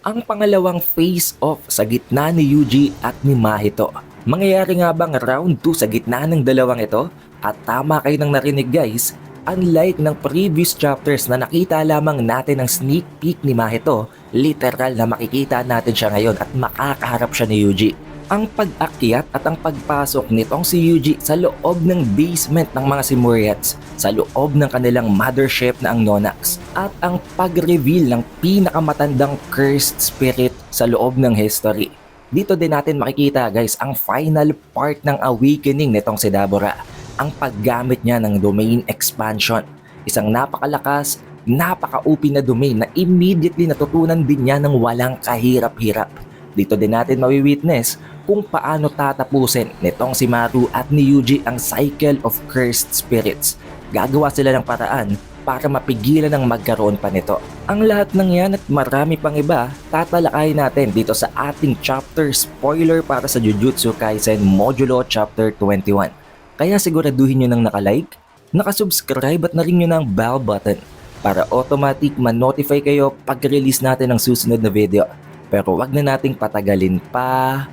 Ang pangalawang face-off sa gitna ni Yuji at ni Mahito. Mangyayari nga bang round 2 sa gitna ng dalawang ito? At tama kayo ng narinig guys, unlike ng previous chapters na nakita lamang natin ang sneak peek ni Mahito, literal na makikita natin siya ngayon at makakaharap siya ni Yuji. Ang pag-akyat at ang pagpasok nitong si Yuji sa loob ng basement ng mga Simurians, sa loob ng kanilang mothership na ang Nonax, at ang pag-reveal ng pinakamatandang cursed spirit sa loob ng history. Dito din natin makikita guys ang final part ng awakening nitong si Dabura, ang paggamit niya ng domain expansion, isang napakalakas, napaka-OP na domain na immediately natutunan din niya ng walang kahirap-hirap. Dito din natin mawi-witness kung paano tatapusin nitong si Maru at ni Yuji ang cycle of cursed spirits. Gagawa sila ng paraan para mapigilan ang magkaroon pa nito. Ang lahat ng yan at marami pang iba, tatalakayin natin dito sa ating chapter spoiler para sa Jujutsu Kaisen Modulo Chapter 21. Kaya siguraduhin nyo nang nakalike, nakasubscribe at na rin nyo ng bell button para automatic ma-notify kayo pag-release natin ng susunod na video. Pero wag na nating patagalin pa.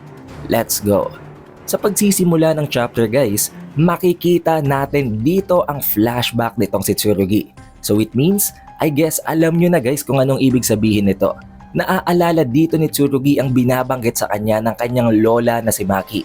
Let's go! Sa pagsisimula ng chapter guys, makikita natin dito ang flashback nitong si Tsurugi. So it means, I guess alam nyo na guys kung anong ibig sabihin nito. Naaalala dito ni Tsurugi ang binabanggit sa kanya ng kanyang lola na si Maki.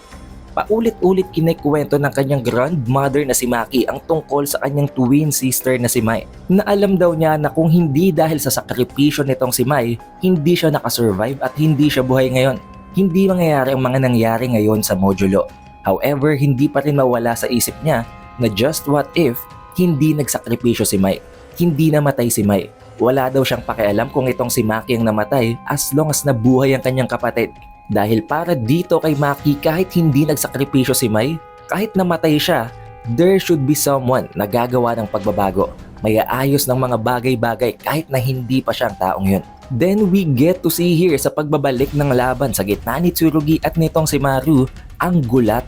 Paulit-ulit kinikwento ng kanyang grandmother na si Maki ang tungkol sa kanyang twin sister na si Mai. Na alam daw niya na kung hindi dahil sa sakripisyo nitong si Mai, hindi siya nakasurvive at hindi siya buhay ngayon. Hindi mangyayari ang mga nangyari ngayon sa modulo. However, hindi pa rin mawala sa isip niya na just what if hindi nagsakripisyo si Mai. Hindi namatay si Mai. Wala daw siyang pakialam kung itong si Maki ang namatay as long as nabuhay ang kanyang kapatid. Dahil para dito kay Maki kahit hindi nagsakripisyo si Mai, kahit namatay siya, there should be someone na gagawa ng pagbabago. May aayos ng mga bagay-bagay kahit na hindi pa siyang taong yun. Then we get to see here sa pagbabalik ng laban sa gitna ni Tsurugi at nitong si Maru, ang gulat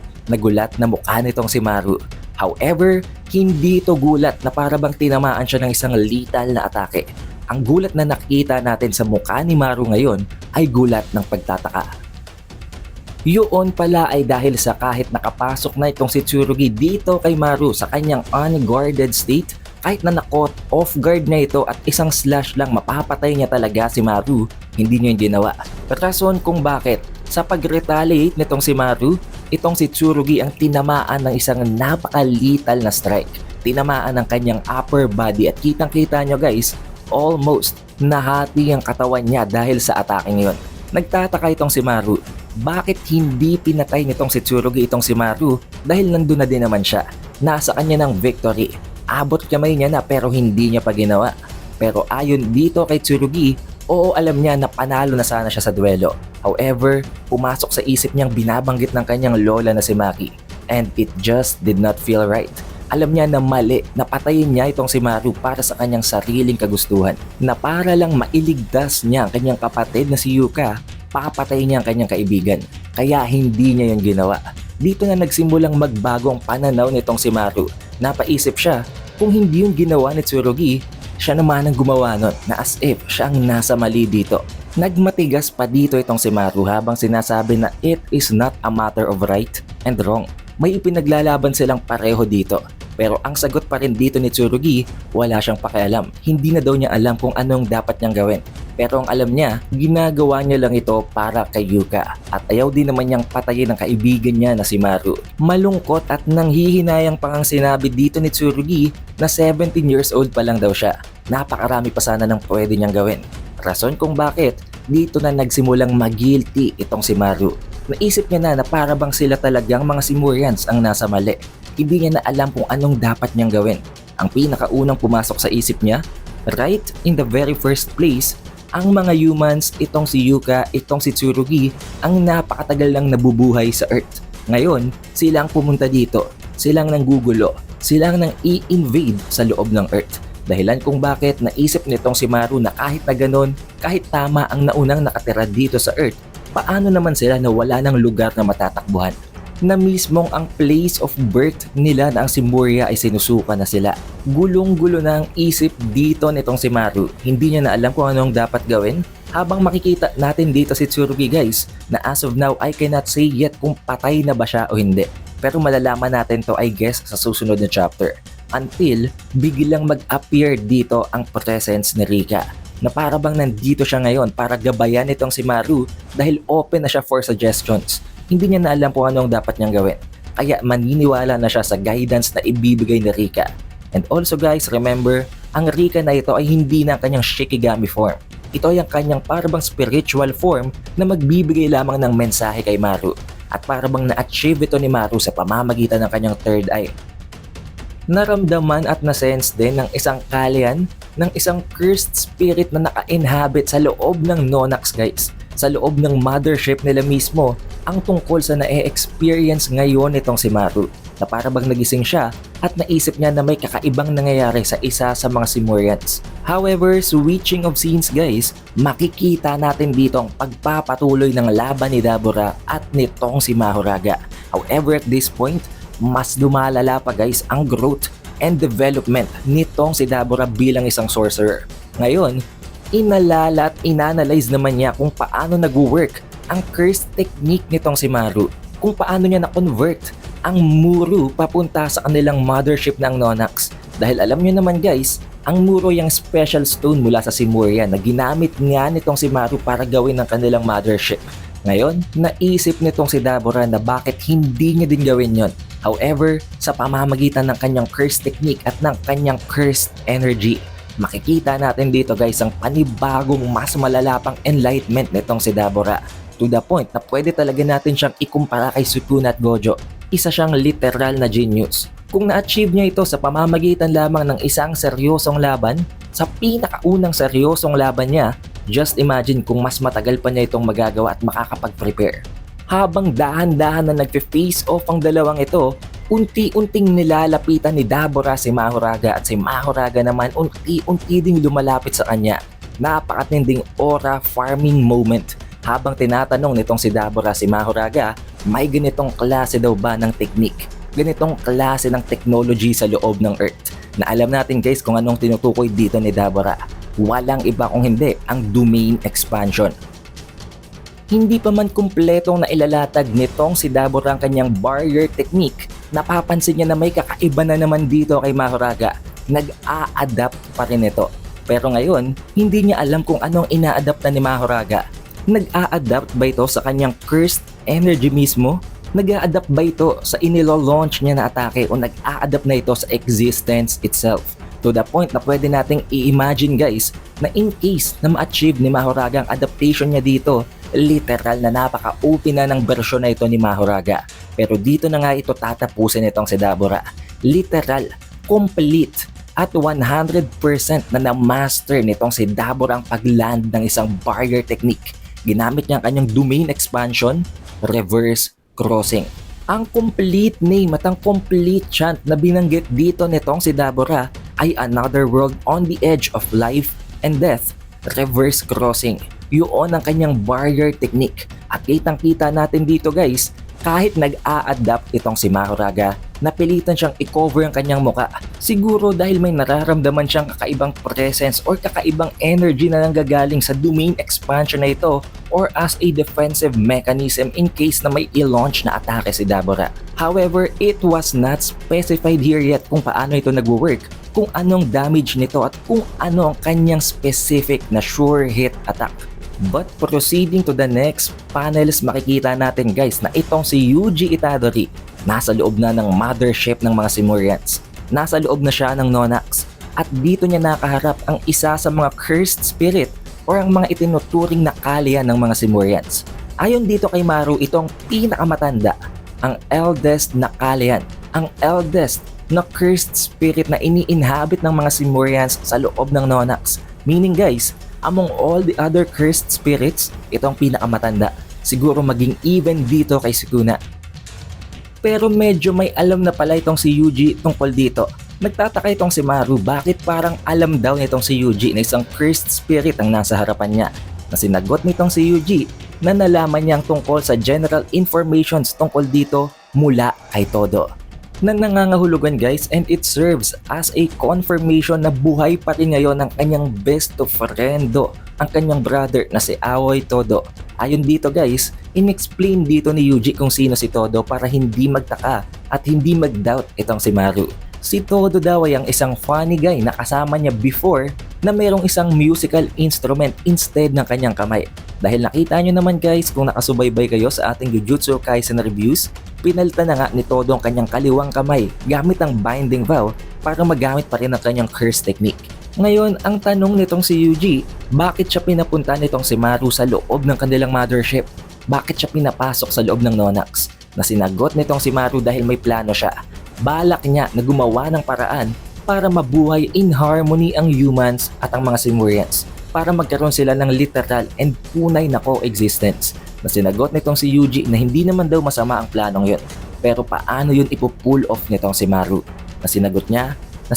na mukha nitong si Maru. However, hindi ito gulat na para bang tinamaan siya ng isang lethal na atake. Ang gulat na nakita natin sa mukha ni Maru ngayon ay gulat ng pagtataka. Yun pala ay dahil sa kahit nakapasok na itong si Tsurugi dito kay Maru sa kanyang unguarded state, kahit na na-caught off guard na ito at isang slash lang mapapatay niya talaga si Maru, hindi niya yung ginawa. Rason kung bakit, sa pag-retaliate nitong si Maru, itong si Tsurugi ang tinamaan ng isang napaka-lethal na strike. Tinamaan ng kanyang upper body at kitang-kita nyo guys, almost nahati ang katawan niya dahil sa atake ngayon. Nagtataka itong si Maru, bakit hindi pinatay nitong si Tsurugi itong si Maru dahil nandun na din naman siya. Nasa kanya ng victory. Abot kamay niya na pero hindi niya pa ginawa. Pero ayon dito kay Tsurugi, oo alam niya na panalo na sana siya sa duelo. However, pumasok sa isip niyang binabanggit ng kanyang lola na si Maki. And it just did not feel right. Alam niya na mali na patayin niya itong si Maru para sa kanyang sariling kagustuhan. Na para lang mailigtas niya ang kanyang kapatid na si Yuka, papatayin niya ang kanyang kaibigan. Kaya hindi niya yung ginawa. Dito na nagsimulang magbago ang pananaw nitong si Maru. Napaisip siya, kung hindi yung ginawa ni Tsurugi, siya naman ang gumawa nun na as if siya ang nasa mali dito. Nagmatigas pa dito itong si Maru habang sinasabi na it is not a matter of right and wrong. May ipinaglalaban silang pareho dito. Pero ang sagot pa rin dito ni Tsurugi, wala siyang pakialam. Hindi na daw niya alam kung anong dapat niyang gawin. Pero ang alam niya, ginagawa niya lang ito para kay Yuka. At ayaw din naman niyang patayin ang kaibigan niya na si Maru. Malungkot at nanghihinayang pang ang sinabi dito ni Tsurugi na 17 years old pa lang daw siya. Napakarami pa sana ng pwede niyang gawin. Rason kung bakit, dito na nagsimulang mag-guilty itong si Maru. Naisip niya na para bang sila talagang mga Simurians ang nasa mali. Hindi niya na alam kung anong dapat niyang gawin. Ang pinakaunang pumasok sa isip niya, right in the very first place, ang mga humans, itong si Yuka, itong si Tsurugi, ang napakatagal lang nabubuhay sa Earth. Ngayon, silang pumunta dito, silang nanggugulo, silang nang i-invade sa loob ng Earth. Dahilan kung bakit naisip nitong si Maru na kahit na ganun, kahit tama ang naunang nakatira dito sa Earth, paano naman sila na wala ng lugar na matatakbuhan? Na mismong ang place of birth nila na ang Simuria ay sinusuka na sila. Gulong-gulo na ang isip dito nitong si Maru. Hindi niya na alam kung anong dapat gawin. Habang makikita natin dito si Tsurugi guys, na as of now I cannot say yet kung patay na ba siya o hindi. Pero malalaman natin to I guess sa susunod na chapter. Until biglang mag-appear dito ang presence ni Rika. Na para bang nandito siya ngayon para gabayan itong si Maru dahil open na siya for suggestions. Hindi niya na alam kung anong dapat niyang gawin. Kaya maniniwala na siya sa guidance na ibibigay ni Rika. And also guys, remember, ang Rika na ito ay hindi na kanyang Shikigami form. Ito ay ang kanyang parabang spiritual form na magbibigay lamang ng mensahe kay Maru. At parabang na-achieve ito ni Maru sa pamamagitan ng kanyang third eye. Naramdaman at na-sense din ng isang Kalian ng isang cursed spirit na naka-inhabit sa loob ng Nonax guys. Sa loob ng mothership nila mismo ang tungkol sa na-experience ngayon itong si Maru. Na parabang nagising siya at naisip niya na may kakaibang nangyayari sa isa sa mga Simurians. However, switching of scenes guys, makikita natin dito ang pagpapatuloy ng laban ni Dabura at nitong si Mahoraga. However, at this point, mas lumalala pa guys ang growth and development nitong si Dabura bilang isang sorcerer. Ngayon, inalala at inanalyze naman niya kung paano nag-work ang curse technique nitong si Maru, kung paano niya na-convert ang Muru papunta sa kanilang mothership ng Nonax. Dahil alam niyo naman guys, ang Muru yung special stone mula sa Simurian na ginamit nga nitong si Maru para gawin ng kanilang mothership. Ngayon, naisip nitong si Dabura na bakit hindi niya din gawin yon. However, sa pamamagitan ng kanyang curse technique at ng kanyang cursed energy, makikita natin dito guys ang panibagong mas malalapang enlightenment nitong si Dabura. To the point na pwede talaga natin siyang ikumpara kay Sukuna at Gojo. Isa siyang literal na genius. Kung na-achieve niya ito sa pamamagitan lamang ng isang seryosong laban, sa pinakaunang seryosong laban niya, just imagine kung mas matagal pa niya itong magagawa at makakapag-prepare. Habang dahan-dahan na nag-face off ang dalawang ito, unti-unting nilalapitan ni Dabura si Mahoraga at si Mahoraga naman unti-unti ding lumalapit sa kanya. Napakatinding aura farming moment. Habang tinatanong nitong si Dabura si Mahoraga, may ganitong klase daw ba ng technique? Ganitong klase ng technology sa loob ng Earth? Na alam natin guys kung anong tinutukoy dito ni Dabura. Walang iba kung hindi ang domain expansion. Hindi pa man kumpletong nailalatag nitong si Dabura ang kanyang barrier technique, napapansin niya na may kakaiba na naman dito kay Mahoraga. Nag-a-adapt pa rin ito. Pero ngayon, hindi niya alam kung anong ina-adapt na ni Mahoraga. Nag-a-adapt ba ito sa kanyang cursed energy mismo? Nag-a-adapt ba ito sa inilo-launch niya na atake o nag-a-adapt na ito sa existence itself? To the point na pwede nating i-imagine guys na in case na ma-achieve ni Mahoraga ang adaptation niya dito, literal na napaka-OP na ng bersyon na ito ni Mahoraga. Pero dito na nga ito tatapusin itong si Dabura. Literal, complete at 100% na na-master nitong si Dabura ang pag-land ng isang barrier technique. Ginamit niya ang kanyang domain expansion, reverse crossing. Ang complete name at ang complete chant na binanggit dito nitong si Dabura ay Another World on the Edge of Life and Death, reverse crossing. Yun ang kanyang barrier technique. At kitang-kita natin dito guys, kahit nag-a-adapt itong si Mahoraga, napilitan siyang i-cover ang kanyang muka. Siguro dahil may nararamdaman siyang kakaibang presence or kakaibang energy na nanggagaling sa domain expansion na ito or as a defensive mechanism in case na may i-launch na atake si Dabura. However, it was not specified here yet kung paano ito nagwo-work, kung anong damage nito at kung ano ang kanyang specific na sure hit attack. But proceeding to the next panels, makikita natin guys na itong si Yuji Itadori nasa loob na ng mothership ng mga Simurians. Nasa loob na siya ng Nonax at dito niya nakaharap ang isa sa mga cursed spirit or ang mga itinuturing na kalya ng mga Simurians. Ayon dito kay Maru, itong pinakamatanda, ang eldest na kalyan, ang eldest na cursed spirit na ini-inhabit ng mga Simurians sa loob ng Nonax. Meaning guys, among all the other cursed spirits, itong pinakamatanda. Siguro maging even dito kay Sukuna. Pero medyo may alam na pala itong si Yuji tungkol dito. Nagtataka itong si Maru bakit parang alam daw nitong si Yuji na isang cursed spirit ang nasa harapan niya. Na sinagot nitong si Yuji na nalaman niyang tungkol sa general informations tungkol dito mula kay Todo. Na nangangahulugan guys, and it serves as a confirmation na buhay pa rin ngayon ang kanyang best friendo ang kanyang brother na si Aoi Todo. Ayon dito guys, inexplain dito ni Yuji kung sino si Todo para hindi magtaka at hindi mag-doubt itong si Maru. Si Todo daw ay ang isang funny guy na kasama niya before na mayroong isang musical instrument instead ng kanyang kamay. Dahil nakita nyo naman guys kung nakasubaybay kayo sa ating Jujutsu Kaisen reviews, pinalitan na nga ni Todo ang kanyang kaliwang kamay gamit ang binding vow para magamit pa rin ang kanyang curse technique. Ngayon, ang tanong nitong si Yuji, bakit siya pinapunta nitong si Maru sa loob ng kanilang mothership? Bakit siya pinapasok sa loob ng Nonax? Na sinagot nitong si Maru dahil may plano siya. Balak niya na gumawa ng paraan para mabuhay in harmony ang humans at ang mga Simurians para magkaroon sila ng literal and tunay na coexistence. Na sinagot nitong si Yuji na hindi naman daw masama ang planong yun. Pero paano yun ipo-pull off nitong si Maru? Na sinagot niya na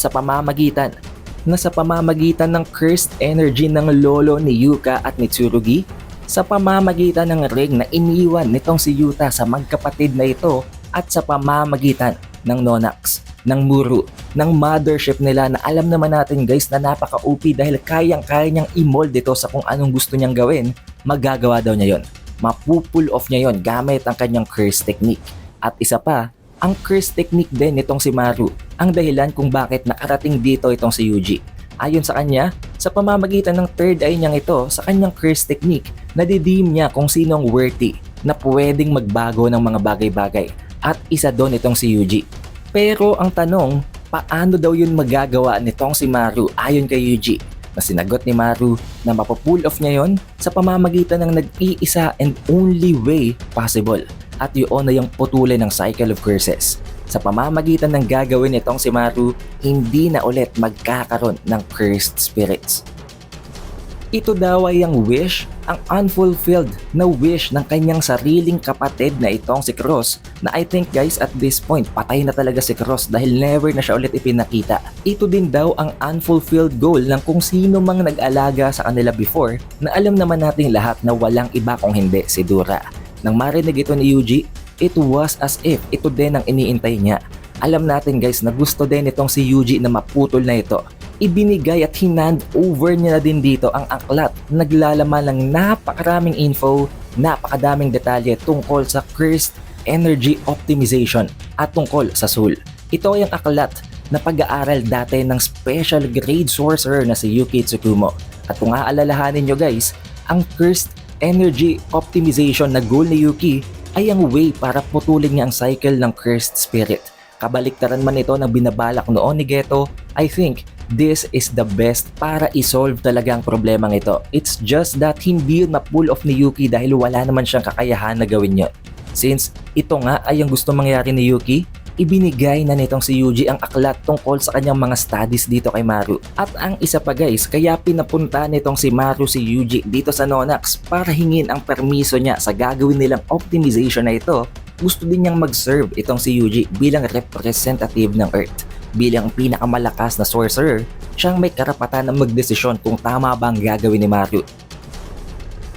sa pamamagitan ng cursed energy ng lolo ni Yuka at ni Tsurugi, sa pamamagitan ng ring na iniwan nitong si Yuta sa magkapatid na ito at sa pamamagitan ng Nonax, ng Muru, ng mothership nila na alam naman natin guys na napaka-OP dahil kayang-kaya niyang i-mold ito sa kung anong gusto niyang gawin, magagawa daw niya yon. Mapupull off niya yon gamit ang kanyang curse technique. At isa pa, ang curse technique din nitong si Maru, ang dahilan kung bakit nakarating dito itong si Yuji. Ayon sa kanya, sa pamamagitan ng third eye niyang ito sa kanyang curse technique, nadidim niya kung sinong worthy na pwedeng magbago ng mga bagay-bagay. At isa doon itong si Yuji. Pero ang tanong, paano daw yun magagawa nitong si Maru ayon kay Yuji? Na sinagot ni Maru na mapapull off niya yon sa pamamagitan ng nag-iisa and only way possible. At yun na yung putulin ng cycle of curses. Sa pamamagitan ng gagawin nitong si Maru, hindi na ulit magkakaroon ng cursed spirits. Ito daw ay ang wish, ang unfulfilled na wish ng kanyang sariling kapatid na itong si Cross na I think guys at this point patay na talaga si Cross dahil never na siya ulit ipinakita. Ito din daw ang unfulfilled goal ng kung sino mang nag-alaga sa kanila before na alam naman nating lahat na walang iba kung hindi si Dura. Nang marinig ito ni Yuji, it was as if ito din ang iniintay niya. Alam natin guys na gusto din itong si Yuji na maputol na ito. Ibinigay at hinand over niya na din dito ang aklat na naglalaman ng napakaraming info, napakadaming detalye tungkol sa cursed energy optimization at tungkol sa soul. Ito ay ang aklat na pag-aaral dati ng special grade sorcerer na si Yuki Tsukumo. At kung aalalahanin nyo guys, ang cursed energy optimization na goal ni Yuki ay ang way para putulin niya ang cycle ng cursed spirit. Kabaliktaran man ito ng binabalak noon ni Geto, I think this is the best para isolve talaga ang problemang ito. It's just that hindi yun ma-pull off ni Yuki dahil wala naman siyang kakayahan na gawin yun. Since ito nga ay ang gusto mangyari ni Yuki, ibinigay na nitong si Yuji ang aklat tungkol sa kanyang mga studies dito kay Maru. At ang isa pa guys, kaya pinapunta nitong si Maru si Yuji dito sa Nonax para hingin ang permiso niya sa gagawin nilang optimization na ito. Gusto din niyang mag-serve itong si Yuji bilang representative ng Earth. Bilang pinakamalakas na sorcerer, siyang may karapatan na magdesisyon kung tama ba ang gagawin ni Maru.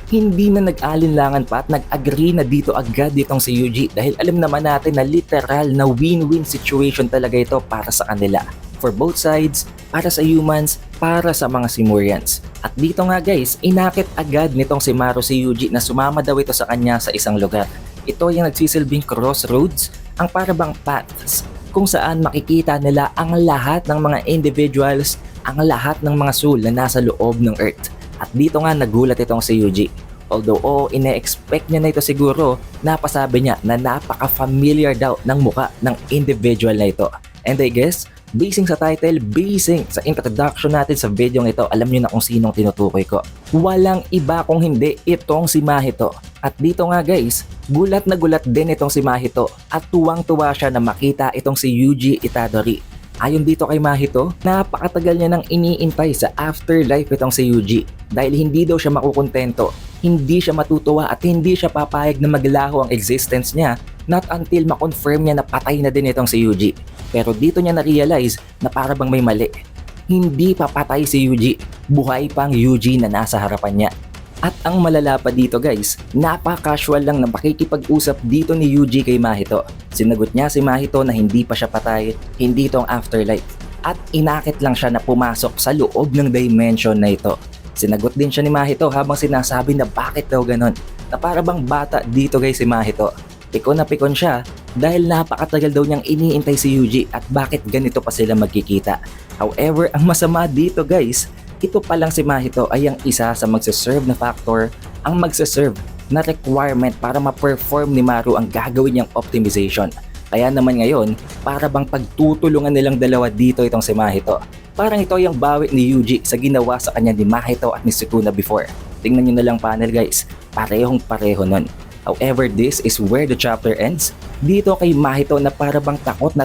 Hindi na nag-alinlangan pa at nag-agree na dito agad ditong si Yuji dahil alam naman natin na literal na win-win situation talaga ito para sa kanila. For both sides, para sa humans, para sa mga Simurians. At dito nga guys, inakit agad nitong si Maru si Yuji na sumama daw ito sa kanya sa isang lugar. Ito yung nagsisilbing crossroads, ang parabang paths, kung saan makikita nila ang lahat ng mga individuals, ang lahat ng mga soul na nasa loob ng Earth. At dito nga nagulat itong si Yuji. Although ine-expect niya na ito siguro, napasabi niya na napaka-familiar daw ng muka ng individual na ito. And I guess, basing sa title, basing sa introduction natin sa video ito, alam niyo na kung sinong tinutukoy ko. Walang iba kung hindi itong si Mahito. At dito nga guys, gulat na gulat din itong si Mahito at tuwang-tuwa siya na makita itong si Yuji Itadori. Ayon dito kay Mahito, napakatagal niya nang iniintay sa afterlife itong si Yuji dahil hindi daw siya makukontento, hindi siya matutuwa at hindi siya papayag na maglaho ang existence niya not until ma-confirm niya na patay na din itong si Yuji. Pero dito niya na-realize na para bang may mali. Hindi papatay si Yuji, buhay pang Yuji na nasa harapan niya. At ang malala pa dito guys, napaka-casual lang na makikipag-usap dito ni Yuji kay Mahito. Sinagot niya si Mahito na hindi pa siya patay, hindi itong afterlife. At inakit lang siya na pumasok sa loob ng dimension na ito. Sinagot din siya ni Mahito habang sinasabi na bakit daw ganon, na para bang bata dito guys si Mahito. Pikon na pikon siya dahil napakatagal daw niyang iniintay si Yuji at bakit ganito pa sila magkikita. However, ang masama dito guys, ito pa lang si Mahito ay ang isa sa magsaserve na factor, ang magsaserve na requirement para ma-perform ni Maru ang gagawin niyang optimization. Kaya naman ngayon, para bang pagtutulungan nilang dalawa dito itong si Mahito. Parang ito yung bawi ni Yuji sa ginawa sa kanya ni Mahito at ni Sukuna before. Tingnan nyo na lang panel guys, parehong pareho nun. However, this is where the chapter ends. Dito kay Mahito na para bang takot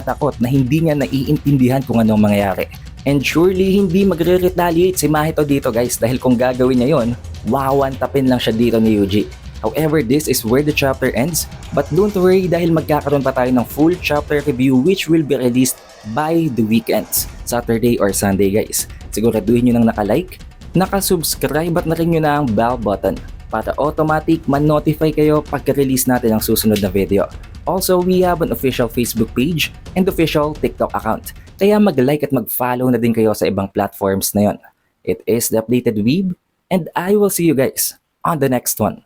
na hindi niya naiintindihan kung anong mangyayari. And surely hindi magre-retaliate si Mahito dito guys dahil kung gagawin niya yon, wawantapin lang siya dito ni Yuji. However, this is where the chapter ends, but don't worry dahil magkakaroon pa tayo ng full chapter review which will be released by the weekends, Saturday or Sunday guys. Siguraduhin nyo nang naka-like, naka-subscribe at na rin nyo na ang bell button para automatic man-notify kayo pagka-release natin ang susunod na video. Also, we have an official Facebook page and official TikTok account, kaya mag-like at mag-follow na din kayo sa ibang platforms na yon. It is The Updated Weeb, and I will see you guys on the next one.